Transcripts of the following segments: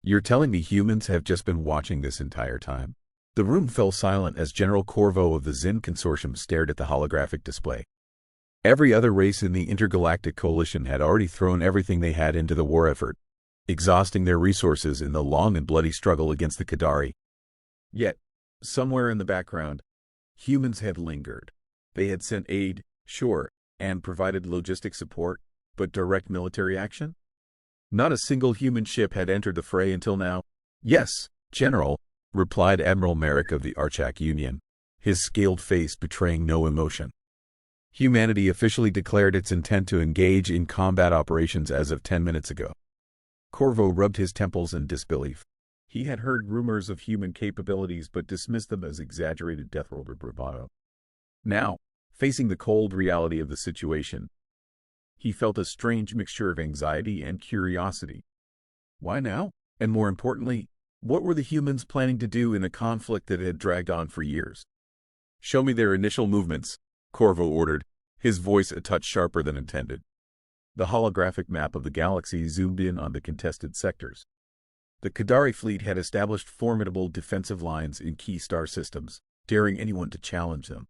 You're telling me humans have just been watching this entire time? The room fell silent as General Corvo of the Zin Consortium stared at the holographic display. Every other race in the Intergalactic Coalition had already thrown everything they had into the war effort, exhausting their resources in the long and bloody struggle against the Qadari. Yet, somewhere in the background, humans had lingered. They had sent aid, sure, and provided logistic support, but direct military action? Not a single human ship had entered the fray until now. "Yes, General," replied Admiral Merrick of the Archak Union, his scaled face betraying no emotion. Humanity officially declared its intent to engage in combat operations as of 10 minutes ago. Corvo rubbed his temples in disbelief. He had heard rumors of human capabilities but dismissed them as exaggerated death-roll bravado. Now, facing the cold reality of the situation, he felt a strange mixture of anxiety and curiosity. Why now? And more importantly, what were the humans planning to do in a conflict that had dragged on for years? "Show me their initial movements," Corvo ordered, his voice a touch sharper than intended. The holographic map of the galaxy zoomed in on the contested sectors. The Qadari fleet had established formidable defensive lines in key star systems, daring anyone to challenge them.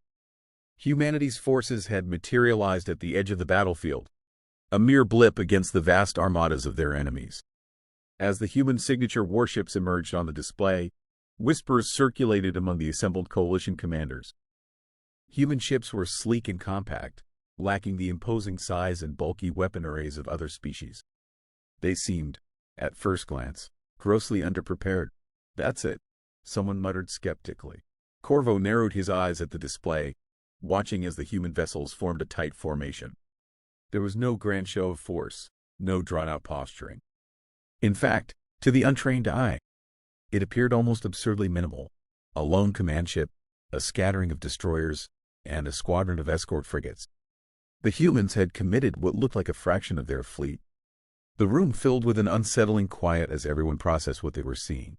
Humanity's forces had materialized at the edge of the battlefield, a mere blip against the vast armadas of their enemies. As the human signature warships emerged on the display, whispers circulated among the assembled coalition commanders. Human ships were sleek and compact, lacking the imposing size and bulky weapon arrays of other species. They seemed, at first glance, grossly underprepared. "That's it," someone muttered skeptically. Corvo narrowed his eyes at the display, watching as the human vessels formed a tight formation. There was no grand show of force, no drawn-out posturing. In fact, to the untrained eye, it appeared almost absurdly minimal. A lone command ship, a scattering of destroyers, and a squadron of escort frigates. The humans had committed what looked like a fraction of their fleet. The room filled with an unsettling quiet as everyone processed what they were seeing.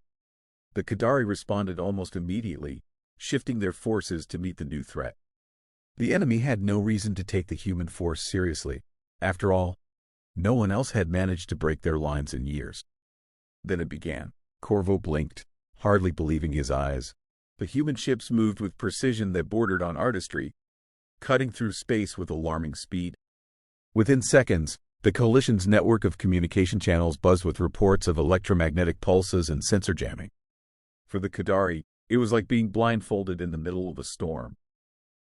The Qadari responded almost immediately, shifting their forces to meet the new threat. The enemy had no reason to take the human force seriously. After all, no one else had managed to break their lines in years. Then it began. Corvo blinked, hardly believing his eyes. The human ships moved with precision that bordered on artistry, cutting through space with alarming speed. Within seconds, the Coalition's network of communication channels buzzed with reports of electromagnetic pulses and sensor jamming. For the Qadari, it was like being blindfolded in the middle of a storm.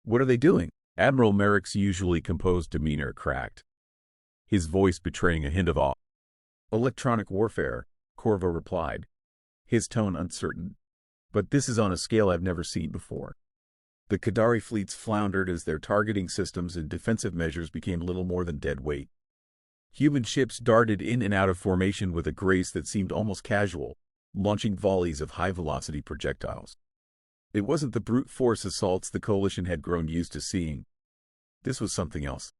"What are they doing?" Admiral Merrick's usually composed demeanor cracked, his voice betraying a hint of awe. "Electronic warfare," Corvo replied, his tone uncertain. "But this is on a scale I've never seen before." The Qadari fleets floundered as their targeting systems and defensive measures became little more than dead weight. Human ships darted in and out of formation with a grace that seemed almost casual, launching volleys of high-velocity projectiles. It wasn't the brute force assaults the Coalition had grown used to seeing. This was something else.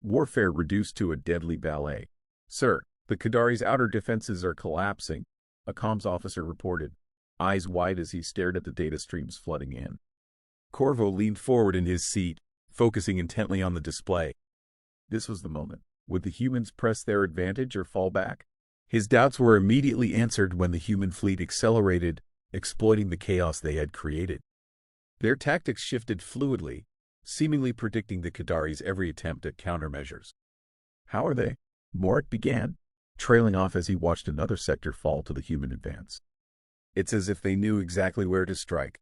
Warfare reduced to a deadly ballet. "Sir, the Qadari's outer defenses are collapsing," a comms officer reported, eyes wide as he stared at the data streams flooding in. Corvo leaned forward in his seat, focusing intently on the display. This was the moment. Would the humans press their advantage or fall back? His doubts were immediately answered when the human fleet accelerated, exploiting the chaos they had created. Their tactics shifted fluidly, seemingly predicting the Qadari's every attempt at countermeasures. "How are they?" Morik began, trailing off as he watched another sector fall to the human advance. "It's as if they knew exactly where to strike."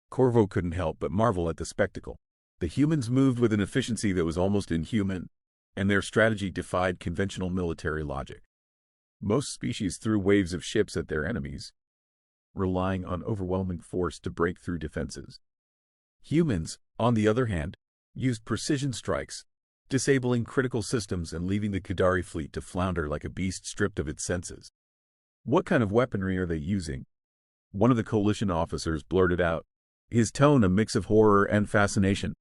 Corvo couldn't help but marvel at the spectacle. The humans moved with an efficiency that was almost inhuman, and their strategy defied conventional military logic. Most species threw waves of ships at their enemies, relying on overwhelming force to break through defenses. Humans, on the other hand, used precision strikes, disabling critical systems and leaving the Qadari fleet to flounder like a beast stripped of its senses. "What kind of weaponry are they using?" one of the Coalition officers blurted out, his tone a mix of horror and fascination.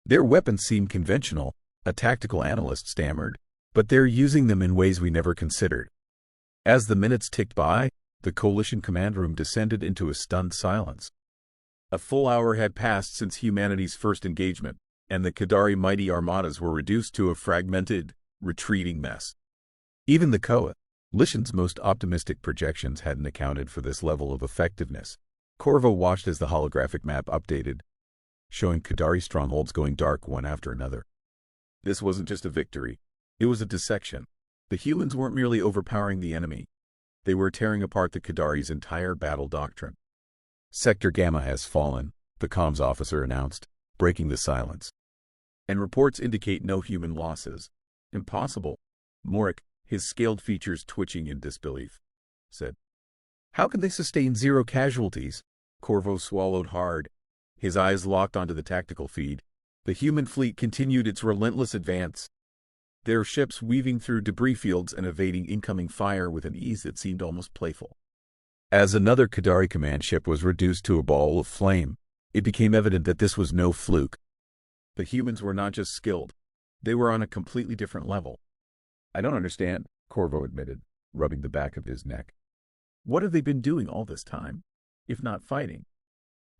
"Their weapons seem conventional," a tactical analyst stammered, "but they're using them in ways we never considered." As the minutes ticked by, the Coalition command room descended into a stunned silence. A full hour had passed since humanity's first engagement, and the Qadari mighty armadas were reduced to a fragmented, retreating mess. Even the Koa, Lishan's most optimistic projections hadn't accounted for this level of effectiveness. Corvo watched as the holographic map updated, showing Qadari strongholds going dark one after another. This wasn't just a victory. It was a dissection. The humans weren't merely overpowering the enemy. They were tearing apart the Qadari's entire battle doctrine. Sector Gamma has fallen, the comms officer announced, breaking the silence. And reports indicate no human losses. Impossible. Morik, his scaled features twitching in disbelief, said. How can they sustain 0 casualties? Corvo swallowed hard. His eyes locked onto the tactical feed. The human fleet continued its relentless advance, their ships weaving through debris fields and evading incoming fire with an ease that seemed almost playful. As another Qadari command ship was reduced to a ball of flame, it became evident that this was no fluke. The humans were not just skilled. They were on a completely different level. I don't understand, Corvo admitted, rubbing the back of his neck. What have they been doing all this time, if not fighting?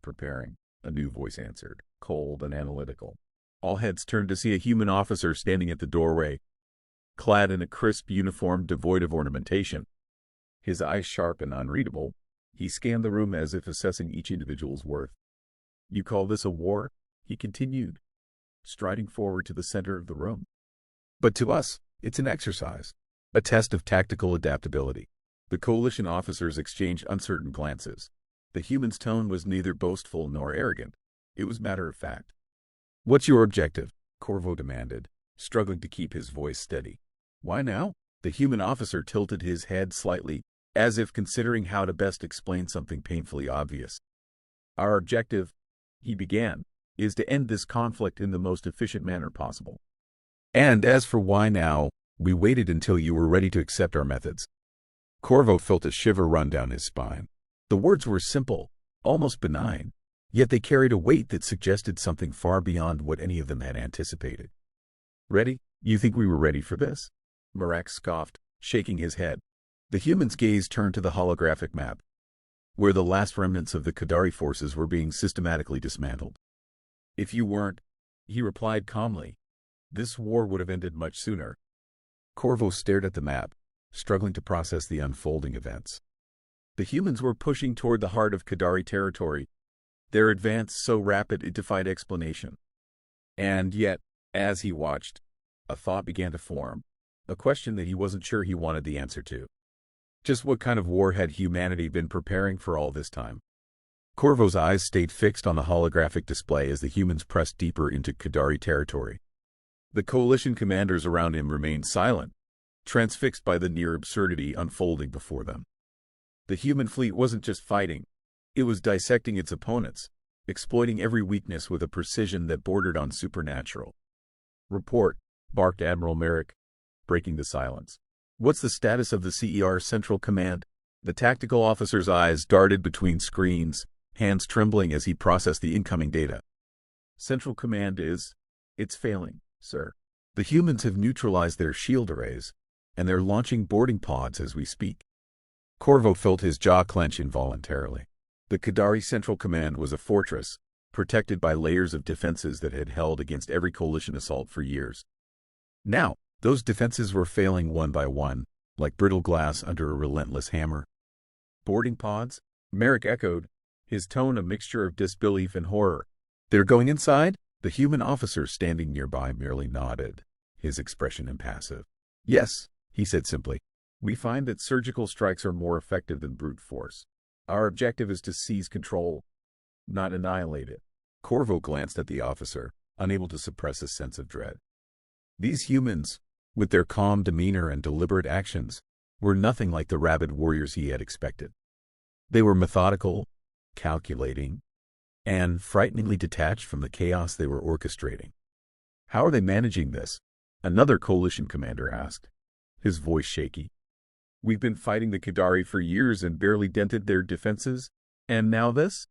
Preparing, a new voice answered, cold and analytical. All heads turned to see a human officer standing at the doorway, clad in a crisp uniform devoid of ornamentation. His eyes sharp and unreadable, he scanned the room as if assessing each individual's worth. You call this a war? He continued, striding forward to the center of the room. But to us, it's an exercise, a test of tactical adaptability. The coalition officers exchanged uncertain glances. The human's tone was neither boastful nor arrogant. It was matter-of-fact. What's your objective? Corvo demanded, struggling to keep his voice steady. Why now? The human officer tilted his head slightly, as if considering how to best explain something painfully obvious. Our objective, he began, is to end this conflict in the most efficient manner possible. And as for why now, we waited until you were ready to accept our methods. Corvo felt a shiver run down his spine. The words were simple, almost benign, yet they carried a weight that suggested something far beyond what any of them had anticipated. Ready? You think we were ready for this? Morak scoffed, shaking his head. The human's gaze turned to the holographic map, where the last remnants of the Qadari forces were being systematically dismantled. If you weren't, he replied calmly, this war would have ended much sooner. Corvo stared at the map, struggling to process the unfolding events. The humans were pushing toward the heart of Qadari territory, their advance so rapid it defied explanation. And yet, as he watched, a thought began to form, a question that he wasn't sure he wanted the answer to. Just what kind of war had humanity been preparing for all this time? Corvo's eyes stayed fixed on the holographic display as the humans pressed deeper into Qadari territory. The coalition commanders around him remained silent, transfixed by the near absurdity unfolding before them. The human fleet wasn't just fighting, it was dissecting its opponents, exploiting every weakness with a precision that bordered on supernatural. Report, barked Admiral Merrick, breaking the silence. What's the status of the CER Central Command? The tactical officer's eyes darted between screens, hands trembling as he processed the incoming data. Central Command it's failing, sir. The humans have neutralized their shield arrays, and they're launching boarding pods as we speak. Corvo felt his jaw clench involuntarily. The Qadari Central Command was a fortress, protected by layers of defenses that had held against every coalition assault for years. Now, those defenses were failing one by one, like brittle glass under a relentless hammer. Boarding pods? Merrick echoed, his tone a mixture of disbelief and horror. They're going inside? The human officer standing nearby merely nodded, his expression impassive. Yes, he said simply. We find that surgical strikes are more effective than brute force. Our objective is to seize control, not annihilate it. Corvo glanced at the officer, unable to suppress a sense of dread. These humans, with their calm demeanor and deliberate actions, were nothing like the rabid warriors he had expected. They were methodical, calculating, and frighteningly detached from the chaos they were orchestrating. How are they managing this? Another coalition commander asked, his voice shaky. We've been fighting the Qadari for years and barely dented their defenses, and now this?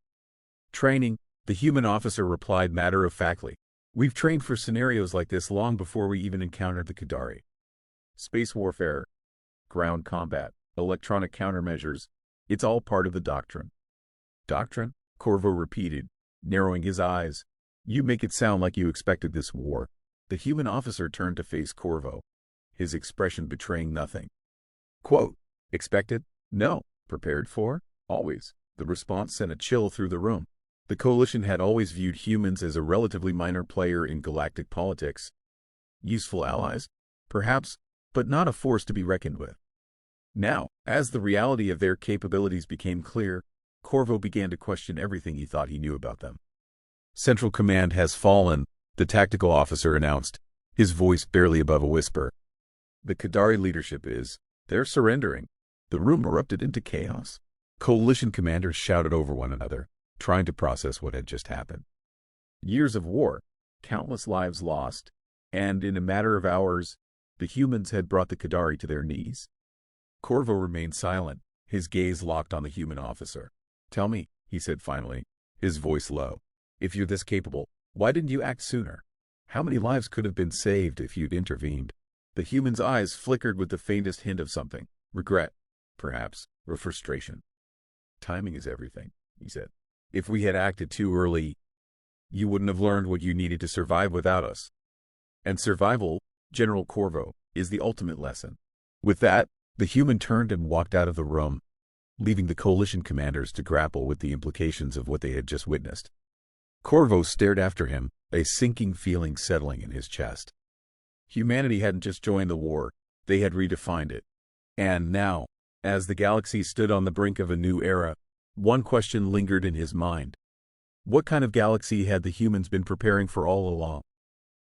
Training, the human officer replied matter-of-factly. We've trained for scenarios like this long before we even encountered the Qadari. Space warfare, ground combat, electronic countermeasures, it's all part of the doctrine. Doctrine? Corvo repeated, narrowing his eyes. You make it sound like you expected this war. The human officer turned to face Corvo, his expression betraying nothing. Quote, expected? No. Prepared for? Always. The response sent a chill through the room. The coalition had always viewed humans as a relatively minor player in galactic politics. Useful allies, perhaps, but not a force to be reckoned with. Now, as the reality of their capabilities became clear, Corvo began to question everything he thought he knew about them. Central Command has fallen, the tactical officer announced, his voice barely above a whisper. The Qadari leadership they're surrendering. The room erupted into chaos. Coalition commanders shouted over one another, trying to process what had just happened. Years of war, countless lives lost, and in a matter of hours, the humans had brought the Qadari to their knees. Corvo remained silent, his gaze locked on the human officer. Tell me, he said finally, his voice low. If you're this capable, why didn't you act sooner? How many lives could have been saved if you'd intervened? The human's eyes flickered with the faintest hint of something. Regret, perhaps, or frustration. Timing is everything, he said. If we had acted too early, you wouldn't have learned what you needed to survive without us. And survival, General Corvo, is the ultimate lesson. With that, the human turned and walked out of the room, leaving the coalition commanders to grapple with the implications of what they had just witnessed. Corvo stared after him, a sinking feeling settling in his chest. Humanity hadn't just joined the war, they had redefined it. And now, as the galaxy stood on the brink of a new era, one question lingered in his mind. What kind of galaxy had the humans been preparing for all along?